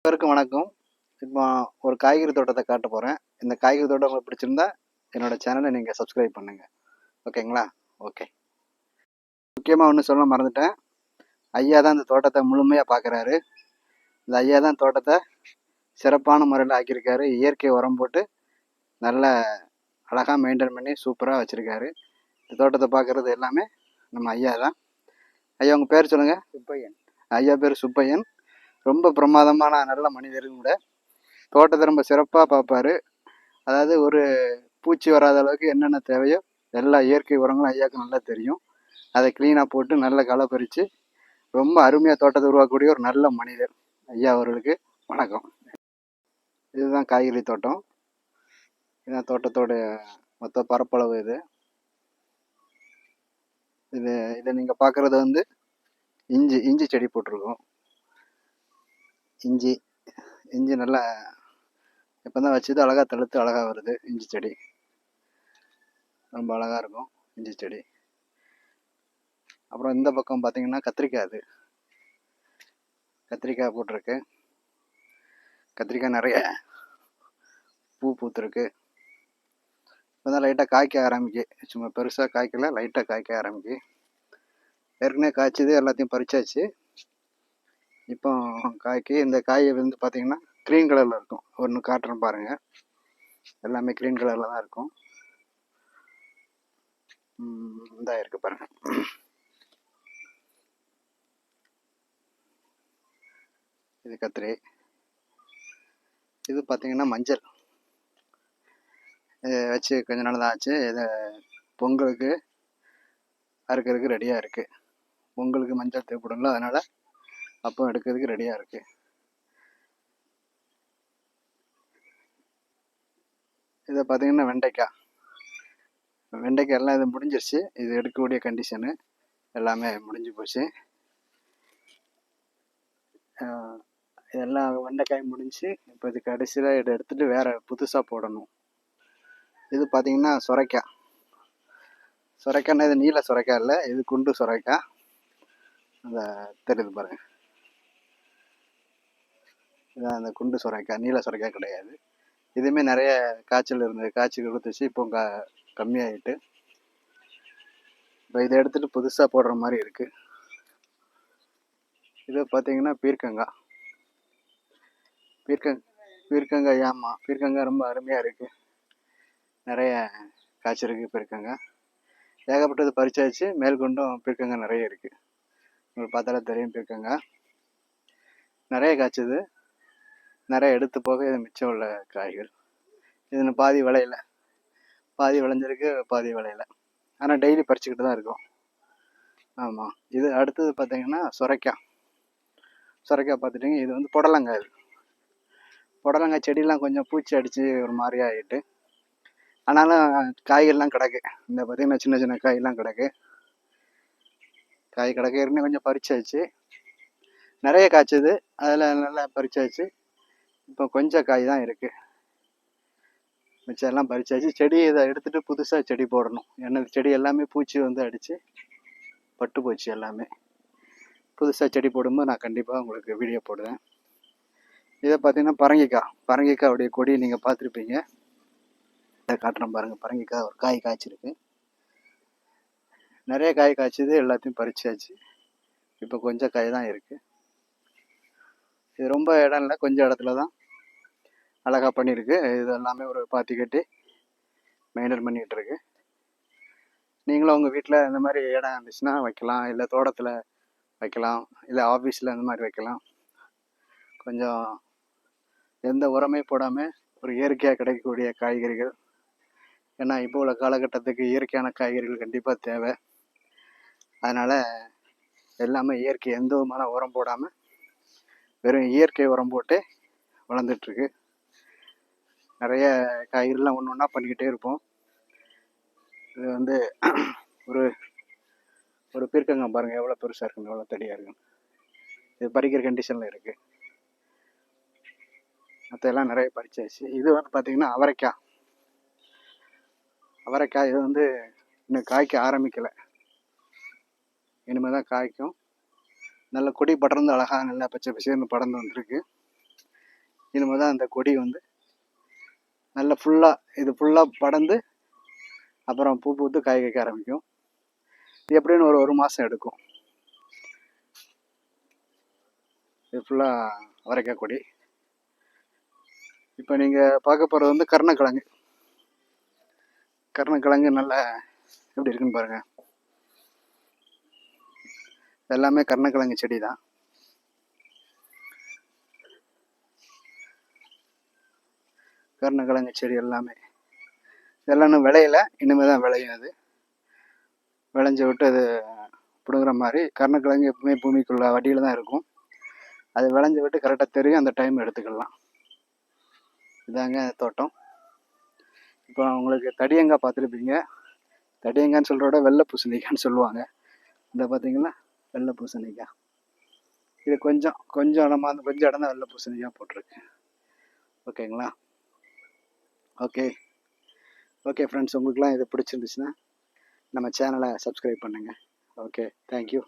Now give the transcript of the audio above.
அனைவருக்கும் வணக்கம். இப்போ ஒரு காய்கறி தோட்டத்தை காட்ட போகிறேன். இந்த காய்கறி தோட்டம் உங்களுக்கு பிடிச்சிருந்தா என்னோட சேனலை நீங்கள் சப்ஸ்கிரைப் பண்ணுங்க. ஓகேங்களா? ஓகே. முக்கியமாக ஒன்று சொல்ல மறந்துட்டேன். ஐயா தான் இந்த தோட்டத்தை முழுமையாக பார்க்குறாரு. இந்த ஐயா தான் தோட்டத்தை சிறப்பான முறையில் ஆக்கியிருக்காரு. இயற்கை உரம் போட்டு நல்ல அழகாக மெயின்டைன் பண்ணி சூப்பராக வச்சுருக்காரு. இந்த தோட்டத்தை பார்க்குறது எல்லாமே நம்ம ஐயா தான். ஐயா உங்கள் பேர் சொல்லுங்கள். சுப்பையன். ஐயா பேர் சுப்பையன். ரொம்ப பிரமாதமான நல்ல மனிதரும் கூட. தோட்டத்தை ரொம்ப சிறப்பாக பார்ப்பார். அதாவது ஒரு பூச்சி வராத அளவுக்கு என்னென்ன தேவையோ எல்லா இயற்கை உரங்களும் ஐயாவுக்கு நல்லா தெரியும். அதை க்ளீனாக போட்டு நல்ல களை பறித்து ரொம்ப அருமையாக தோட்டத்தை உருவாக்கக்கூடிய ஒரு நல்ல மனிதர் ஐயா அவர்களுக்கு வணக்கம். இதுதான் காய்கறி தோட்டம். இதுதான் தோட்டத்தோட மொத்த பரப்பளவு. இதை நீங்கள் பார்க்குறது வந்து இஞ்சி செடி போட்டிருக்கோம். இஞ்சி நல்லா இப்போ தான் வச்சது அழகாக தழுத்து அழகாக வருது. இஞ்சி செடி ரொம்ப அழகாக இருக்கும். இஞ்சி செடி. அப்புறம் இந்த பக்கம் பார்த்தீங்கன்னா கத்திரிக்காய் போட்டிருக்கு. கத்திரிக்காய் நிறைய பூ பூத்துருக்கு. இப்போ தான் லைட்டாக காய்க்க ஆரம்பிக்கு. சும்மா பெருசாக காய்க்கல, லைட்டாக காய்க்க ஆரம்பிக்கு. ஏற்கனவே காய்ச்சது எல்லாத்தையும் பறிச்சாச்சு. இப்போ இந்த காய் வந்து பார்த்தீங்கன்னா க்ரீன் கலரில் இருக்கும். ஒன்று காட்டுறேன் பாருங்கள். எல்லாமே க்ரீன் கலரில் தான் இருக்கும். இந்த இருக்குது பாருங்கள். இது கத்திரி. இது பார்த்தீங்கன்னா மஞ்சள். வச்சு கொஞ்ச நாள் தான் ஆச்சு. இதை பொங்கலுக்கு அறுக்கிறதுக்கு ரெடியாக இருக்குது. பொங்கலுக்கு மஞ்சள் தேவைப்படுங்களோ, அதனால் அப்போ எடுக்கிறதுக்கு ரெடியாக இருக்குது. இதை பார்த்தீங்கன்னா வெண்டைக்காய் எல்லாம் இது முடிஞ்சிருச்சு. இது எடுக்கக்கூடிய கண்டிஷனு எல்லாமே முடிஞ்சு போச்சு. இதெல்லாம் வெண்டைக்காய் முடிஞ்சு இப்போ இது கடைசியில் இதை எடுத்துகிட்டு வேறு புதுசாக போடணும். இது பார்த்தீங்கன்னா சுரைக்காய்னா இது நீல சுரைக்காய் இல்லை, இது குண்டு சுரைக்காய். அந்த தெரியுது பாருங்கள். இதான் அந்த குண்டு சுரைக்காய், நீல சுரைக்காய் கிடையாது. இதுவுமே நிறைய காய்ச்சல் இருந்தது. காய்ச்சல் கொடுத்துச்சு. இப்போ கம்மியாகிட்டு இப்போ இதை எடுத்துகிட்டு புதுசாக போடுற மாதிரி இருக்குது. இது பார்த்தீங்கன்னா பீர்க்கங்காய். ஆமாம், பீர்க்கங்காய் ரொம்ப அருமையாக இருக்குது. நிறைய காய்ச்சிருக்கு பீர்க்கங்காய். ஏகப்பட்டது பறிச்சாச்சு. மேற்கொண்டும் பீர்க்கங்காய் நிறைய இருக்குது. உங்களுக்கு பார்த்தாலே தெரியும். பீர்க்கங்காய் நிறைய காய்ச்சது. நிறைய எடுத்து போக இது மிச்சம் உள்ள காய்கள். இது பாதி விளைஞ்சிருக்கு, பாதி விளையல. ஆனால் டெய்லி பறிச்சுக்கிட்டு தான் இருக்கும். ஆமாம். இது அடுத்தது பார்த்தீங்கன்னா சுரைக்காய் பார்த்துட்டிங்க. இது வந்து புடலங்காய் செடியெலாம் கொஞ்சம் பூச்சி அடித்து ஒரு மாதிரி ஆகிட்டு, ஆனாலும் காய்கள்லாம் கிடக்கு. இந்த பார்த்தீங்கன்னா சின்ன சின்ன காயெல்லாம் கிடக்கு. ஏற்கனவே கொஞ்சம் பறிச்சாச்சு. நிறைய காய்ச்சது. அதில் நல்லா பறிச்சாச்சு. இப்போ கொஞ்சம் காய் தான் இருக்குது. மிச்சம் எல்லாம் பறிச்சாச்சு. செடி இதை எடுத்துகிட்டு புதுசாக செடி போடணும். ஏன்னா செடி எல்லாமே பூச்சி வந்து அடித்து பட்டு போச்சு. எல்லாமே புதுசாக செடி போடும்போது நான் கண்டிப்பாக உங்களுக்கு வீடியோ போடுவேன். இதை பார்த்தீங்கன்னா பரங்கிக்காய் கொடி நீங்கள் பார்த்துருப்பீங்க. இதை காட்டுறேன் பாருங்கள். பரங்கிக்காய் ஒரு காய் காய்ச்சிருக்கு. நிறைய காய் காய்ச்சது. எல்லாத்தையும் பறிச்சாச்சு. இப்போ கொஞ்சம் காய் தான் இருக்குது. இது ரொம்ப இடம் இல்லை, கொஞ்சம் இடத்துல தான் அழகாக பண்ணியிருக்கு. இது எல்லாமே ஒரு பாத்தி கட்டி மெயின்டைன் பண்ணிகிட்டு இருக்கு. நீங்களும் உங்கள் வீட்டில் இந்த மாதிரி இடம் இருந்துச்சுன்னா வைக்கலாம், இல்லை தோட்டத்தில் வைக்கலாம், இல்லை ஆஃபீஸில் இந்த மாதிரி வைக்கலாம். கொஞ்சம் எந்த உரமே போடாமல் ஒரு இயற்கையாக கிடைக்கக்கூடிய காய்கறிகள். ஏன்னா இப்போ உள்ள காலகட்டத்துக்கு இயற்கையான காய்கறிகள் கண்டிப்பாக தேவை. அதனால் எல்லாமே இயற்கை, எந்த விதமான உரம் போடாமல் வெறும் இயற்கை உரம் போட்டு வளர்ந்துட்டுருக்கு. நிறைய காய்கறிலாம் ஒன்று ஒன்றா பண்ணிக்கிட்டே இருப்போம். இது வந்து ஒரு பீர்க்கங்காய் பாருங்கள், எவ்வளோ பெருசாக இருக்குன்னு, எவ்வளோ தடியாக இருக்குன்னு. இது பறிக்கிற கண்டிஷனில் இருக்குது. மற்றெல்லாம் நிறைய பறிச்சாச்சு. இது வந்து பார்த்திங்கன்னா அவரைக்காய். இது வந்து இன்னும் காய்க்க ஆரம்பிக்கலை. இனிமேல் தான் காய்க்கும். நல்ல கொடி படர்ந்து அழகாக நல்லா பச்சை பசேர்னு படர்ந்து வந்துருக்கு. இனிமேல் தான் அந்த கொடி வந்து நல்லா ஃபுல்லாக இது ஃபுல்லாக படர்ந்து அப்புறம் பூ பூத்து காய் வைக்க ஆரம்பிக்கும். இது எப்படின்னு ஒரு மாதம் எடுக்கும். இது ஃபுல்லாக அவரைக்காய் கொடி. இப்போ நீங்கள் பார்க்க போகிறது வந்து கருணக்கிழங்கு. கருணக்கிழங்கு நல்லா எப்படி இருக்குன்னு பாருங்கள். எல்லாமே கருணக்கிழங்கு செடி தான். கருணக்கிழங்கு செடி எல்லாமே இதெல்லாம் இன்னும் விளையல, இனிமேல் தான் விளையும். அது விளைஞ்ச விட்டு அது பிடுங்குற மாதிரி. கருணக்கிழங்கு எப்பவுமே பூமிக்குள்ள வடியில் தான் இருக்கும். அது விளைஞ்ச விட்டு கரெக்டாக தெரியும், அந்த டைம் எடுத்துக்கலாம். இதாங்க தோட்டம். இப்போ உங்களுக்கு தடியங்காய் பார்த்துருப்பீங்க. தடியங்கான்னு சொல்கிறத விட வெள்ளை பூசணிக்கான்னு சொல்லுவாங்க. இந்த பார்த்தீங்களா, வெள்ளை பூசணிக்காய். இது கொஞ்சம் நம்ம அந்த கொஞ்சம் இடம் தான் வெள்ளை பூசணிக்காய் போட்டிருக்கு. ஓகேங்களா? ஓகே ஃப்ரெண்ட்ஸ், உங்களுக்குலாம் இது பிடிச்சிருந்துச்சுன்னா நம்ம சேனலை சப்ஸ்கிரைப் பண்ணுங்கள். Okay, thank you.